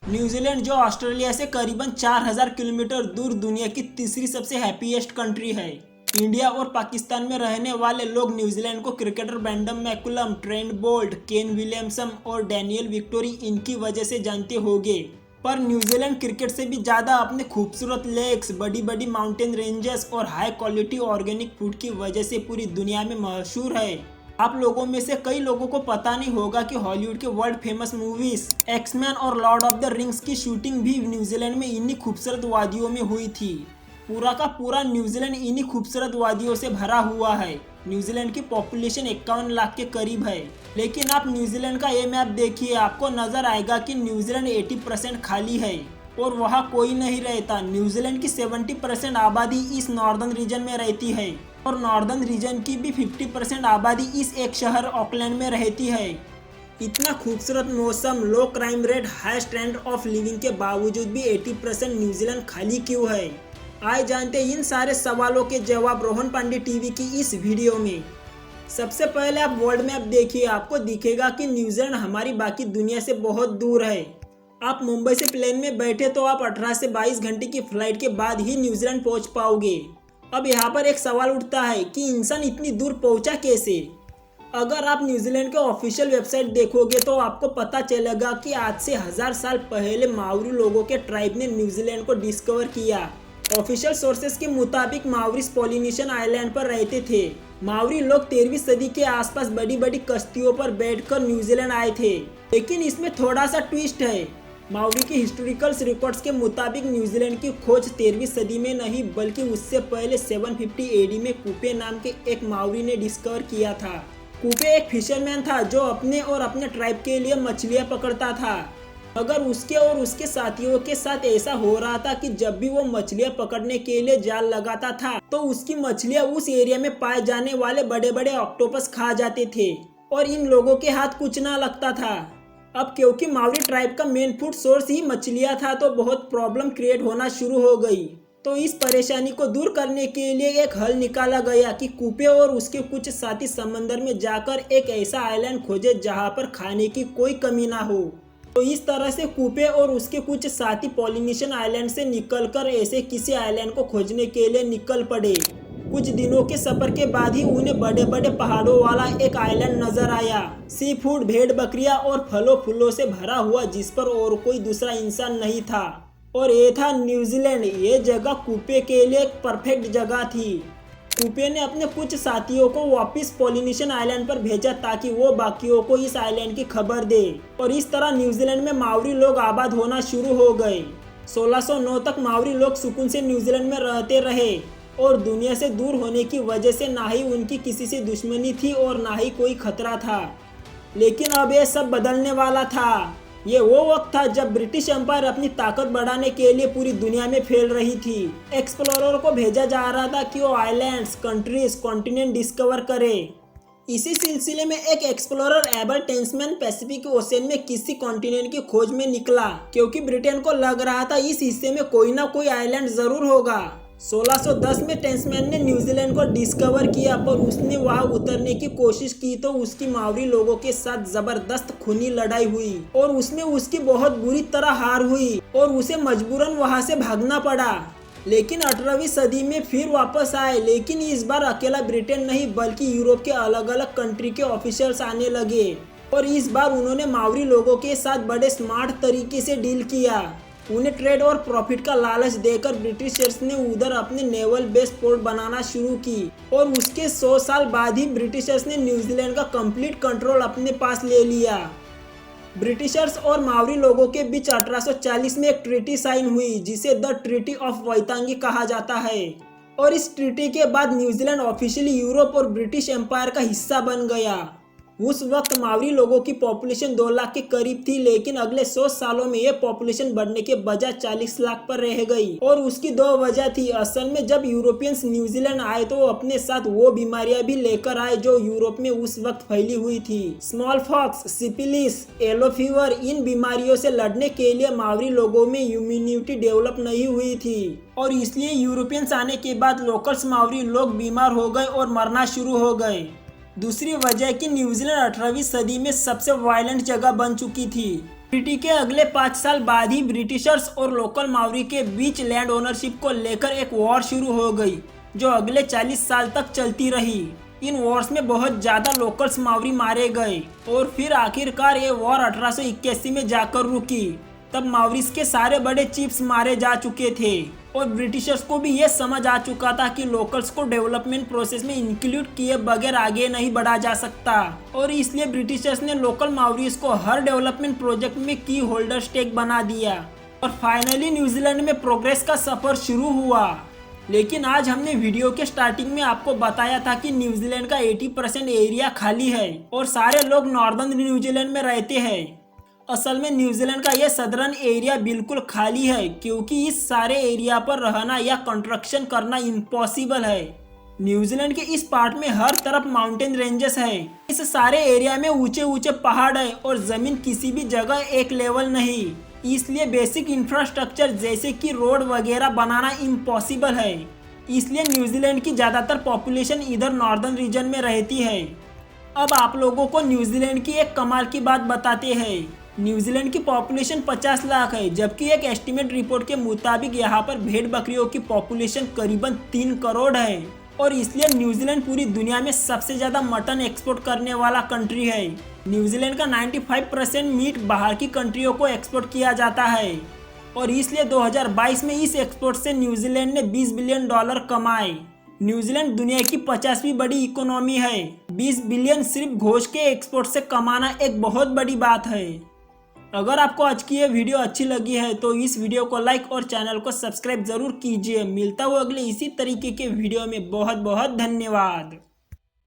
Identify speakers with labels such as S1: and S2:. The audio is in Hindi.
S1: न्यूजीलैंड जो ऑस्ट्रेलिया से करीबन 4000 किलोमीटर दूर दुनिया की तीसरी सबसे हैप्पीएस्ट कंट्री है। इंडिया और पाकिस्तान में रहने वाले लोग न्यूजीलैंड को cricketer Brendon McCullum, Trent Boult, Kane Williamson और डैनियल विक्टोरी इनकी वजह से जानते होंगे। पर न्यूजीलैंड क्रिकेट से भी ज़्यादा अपने खूबसूरत लेक्स, बड़ी बड़ी माउंटेन रेंजेस और हाई क्वालिटी ऑर्गेनिक फूड की वजह से पूरी दुनिया में मशहूर है। आप लोगों में से कई लोगों को पता नहीं होगा कि हॉलीवुड के वर्ल्ड फेमस मूवीज एक्समैन और लॉर्ड ऑफ द रिंग्स की शूटिंग भी न्यूजीलैंड में इन्हीं खूबसूरत वादियों में हुई थी। पूरा का पूरा न्यूजीलैंड इन्हीं खूबसूरत वादियों से भरा हुआ है। न्यूजीलैंड की पॉपुलेशन 51 लाख के करीब है। लेकिन आप न्यूजीलैंड का ये मैप देखिए, आपको नजर आएगा कि न्यूजीलैंड 80% खाली है और वहाँ कोई नहीं रहता। न्यूजीलैंड की 70% आबादी इस नॉर्दर्न रीजन में रहती है और नॉर्दर्न रीजन की भी 50% आबादी इस एक शहर ऑकलैंड में रहती है। इतना खूबसूरत मौसम, low crime rate, high standard of living के बावजूद भी 80% न्यूजीलैंड खाली क्यों है? आइए जानते हैं इन सारे सवालों के जवाब रोहन पांडे टीवी की इस वीडियो में। सबसे पहले आप वर्ल्ड मैप देखिए, आपको दिखेगा कि न्यूजीलैंड हमारी बाकी दुनिया से बहुत दूर है। आप मुंबई से प्लेन में बैठे तो आप 18 से 22 घंटे की फ्लाइट के बाद ही न्यूजीलैंड पहुंच पाओगे। अब यहाँ पर एक सवाल उठता है कि इंसान इतनी दूर पहुंचा कैसे? अगर आप न्यूजीलैंड के ऑफिशियल वेबसाइट देखोगे तो आपको पता चलेगा कि आज से 1000 साल पहले मावरी लोगों के ट्राइब ने न्यूजीलैंड को डिस्कवर किया। ऑफिशियल सोर्सेस के मुताबिक मावरीज पॉलिनेशियन आइलैंड पर रहते थे। मावरी लोग 13वीं सदी के आसपास बड़ी बड़ी कश्तियों पर बैठकर न्यूजीलैंड आए थे। लेकिन इसमें थोड़ा सा ट्विस्ट है। मावरी के हिस्टोरिकल रिकॉर्ड्स के मुताबिक न्यूजीलैंड की खोज 13वीं सदी में नहीं बल्कि उससे पहले 750 एडी में कूपे नाम के एक मावरी ने डिस्कवर किया था। कूपे एक फिशरमैन था जो अपने और अपने ट्राइब के लिए मछलियां पकड़ता था। अगर उसके और उसके साथियों के साथ ऐसा हो रहा था कि जब भी वो मछलियां पकड़ने के लिए जाल लगाता था तो उसकी मछलियां उस एरिया में पाए जाने वाले बड़े बड़े ऑक्टोपस खा जाते थे और इन लोगों के हाथ कुछ ना लगता था। अब क्योंकि मावरी ट्राइब का मेन फूड सोर्स ही मछलियां था तो बहुत प्रॉब्लम क्रिएट होना शुरू हो गई। तो इस परेशानी को दूर करने के लिए एक हल निकाला गया कि कूपे और उसके कुछ साथी समंदर में जाकर एक ऐसा आइलैंड खोजे जहां पर खाने की कोई कमी ना हो। तो इस तरह से कूपे और उसके कुछ साथी पॉलिनेशियन आइलैंड से निकलकर ऐसे किसी आइलैंड को खोजने के लिए निकल पड़े। कुछ दिनों के सफर के बाद ही उन्हें बड़े बड़े पहाड़ों वाला एक आइलैंड नजर आया। सी फूड, भेड़ बकरियां और फलों फूलों से भरा हुआ, जिस पर और कोई दूसरा इंसान नहीं था। और ये था न्यूजीलैंड। ये जगह कूपे के लिए एक परफेक्ट जगह थी। कूपे ने अपने कुछ साथियों को वापस पॉलिनेशियन आइलैंड पर भेजा ताकि वो बाकियों को इस आइलैंड की खबर दे और इस तरह न्यूजीलैंड में मावरी लोग आबाद होना शुरू हो गए। 1609 तक मावरी लोग सुकून से न्यूजीलैंड में रहते रहे और दुनिया से दूर होने की वजह से ना ही उनकी किसी से दुश्मनी थी और ना ही कोई खतरा था। लेकिन अब ये सब बदलने वाला था। ये वो वक्त था जब ब्रिटिश एम्पायर अपनी ताकत बढ़ाने के लिए पूरी दुनिया में फैल रही थी। एक्सप्लोरर को भेजा जा रहा था कि वो आइलैंड्स, कंट्रीज, कॉन्टिनेंट डिस्कवर करे। इसी सिलसिले में एक explorer able Tesman Pacific ocean में किसी कॉन्टिनेंट की खोज में निकला क्योंकि ब्रिटेन को लग रहा था इस हिस्से में कोई ना कोई आइलैंड जरूर होगा। 1610 में टेस्मैन ने न्यूजीलैंड को डिस्कवर किया पर उसने वहां उतरने की कोशिश की तो उसकी मावरी लोगों के साथ जबरदस्त खूनी लड़ाई हुई और उसमें उसकी बहुत बुरी तरह हार हुई और उसे मजबूरन वहां से भागना पड़ा। लेकिन 18वीं सदी में फिर वापस आए, लेकिन इस बार अकेला ब्रिटेन नहीं बल्कि यूरोप के अलग अलग कंट्री के ऑफिशियल्स आने लगे और इस बार उन्होंने मावरी लोगों के साथ बड़े स्मार्ट तरीके से डील किया। उन्हें ट्रेड और प्रॉफिट का लालच देकर ब्रिटिशर्स ने उधर अपने नेवल बेस पोर्ट बनाना शुरू की और उसके 100 साल बाद ही ब्रिटिशर्स ने न्यूजीलैंड का कंप्लीट कंट्रोल अपने पास ले लिया। ब्रिटिशर्स और मावरी लोगों के बीच 1840 में एक ट्रीटी साइन हुई जिसे द ट्रीटी ऑफ वाइतांगी कहा जाता है और इस ट्रीटी के बाद न्यूजीलैंड ऑफिशियली यूरोप और ब्रिटिश एम्पायर का हिस्सा बन गया। उस वक्त मावरी लोगों की पॉपुलेशन 2 लाख के करीब थी, लेकिन अगले 100 सालों में ये पॉपुलेशन बढ़ने के बजाय 40 लाख पर रह गई और उसकी 2 वजह थी। असल में जब यूरोपियंस न्यूजीलैंड आए तो अपने साथ वो बीमारियां भी लेकर आए जो यूरोप में उस वक्त फैली हुई थी। Smallpox, syphilis, yellow fever. इन बीमारियों से लड़ने के लिए मावरी लोगों में इम्यूनिटी डेवलप नहीं हुई थी और इसलिए यूरोपियंस आने के बाद लोकल्स मावरी लोग बीमार हो गए और मरना शुरू हो गए। दूसरी वजह कि न्यूजीलैंड 18वीं सदी में सबसे वायलेंट जगह बन चुकी थी। ट्रीटी के अगले 5 साल बाद ही ब्रिटिशर्स और लोकल मावरी के बीच लैंड ओनरशिप को लेकर एक वॉर शुरू हो गई, जो अगले 40 साल तक चलती रही। इन वॉर्स में बहुत ज्यादा लोकल्स मावरी मारे गए और फिर आखिरकार ये वॉर 1881 में जाकर रुकी। तब मावरीज के सारे बड़े चीफ्स मारे जा चुके थे और ब्रिटिशर्स को भी ये समझ आ चुका था कि लोकल्स को डेवलपमेंट प्रोसेस में इंक्लूड किए बगैर आगे नहीं बढ़ा जा सकता, और इसलिए ब्रिटिशर्स ने लोकल मावरीज को हर डेवलपमेंट प्रोजेक्ट में की होल्डर स्टेक बना दिया और फाइनली न्यूजीलैंड में प्रोग्रेस का सफर शुरू हुआ। लेकिन आज हमने वीडियो के स्टार्टिंग में आपको बताया था कि न्यूजीलैंड का 80% एरिया खाली है और सारे लोग नॉर्दर्न न्यूजीलैंड में रहते हैं। असल में न्यूजीलैंड का यह सदर्न एरिया बिल्कुल खाली है, क्योंकि इस सारे एरिया पर रहना या कंस्ट्रक्शन करना इम्पॉसिबल है। न्यूजीलैंड के इस पार्ट में हर तरफ माउंटेन रेंजेस है। इस सारे एरिया में ऊंचे ऊंचे पहाड़ है और जमीन किसी भी जगह एक लेवल नहीं, इसलिए बेसिक इंफ्रास्ट्रक्चर जैसे कि रोड वगैरह बनाना इम्पॉसिबल है। इसलिए न्यूजीलैंड की ज़्यादातर पॉपुलेशन इधर नॉर्दर्न रीजन में रहती है। अब आप लोगों को न्यूजीलैंड की एक कमाल की बात बताते हैं। न्यूजीलैंड की पॉपुलेशन 50 लाख है, जबकि एक एस्टीमेट रिपोर्ट के मुताबिक यहाँ पर भेड़ बकरियों की पॉपुलेशन करीबन 3 करोड़ है और इसलिए न्यूजीलैंड पूरी दुनिया में सबसे ज़्यादा मटन एक्सपोर्ट करने वाला कंट्री है। न्यूजीलैंड का 95% मीट बाहर की कंट्रियों को एक्सपोर्ट किया जाता है और इसलिए 2022 में इस एक्सपोर्ट से न्यूजीलैंड ने $20 बिलियन कमाए। न्यूजीलैंड दुनिया की 50वीं बड़ी इकोनॉमी है। 20 बिलियन सिर्फ गोश्त के एक्सपोर्ट से कमाना एक बहुत बड़ी बात है। अगर आपको आज की ये वीडियो अच्छी लगी है तो इस वीडियो को लाइक और चैनल को सब्सक्राइब जरूर कीजिए। मिलता हूँ अगले इसी तरीके के वीडियो में। बहुत बहुत धन्यवाद।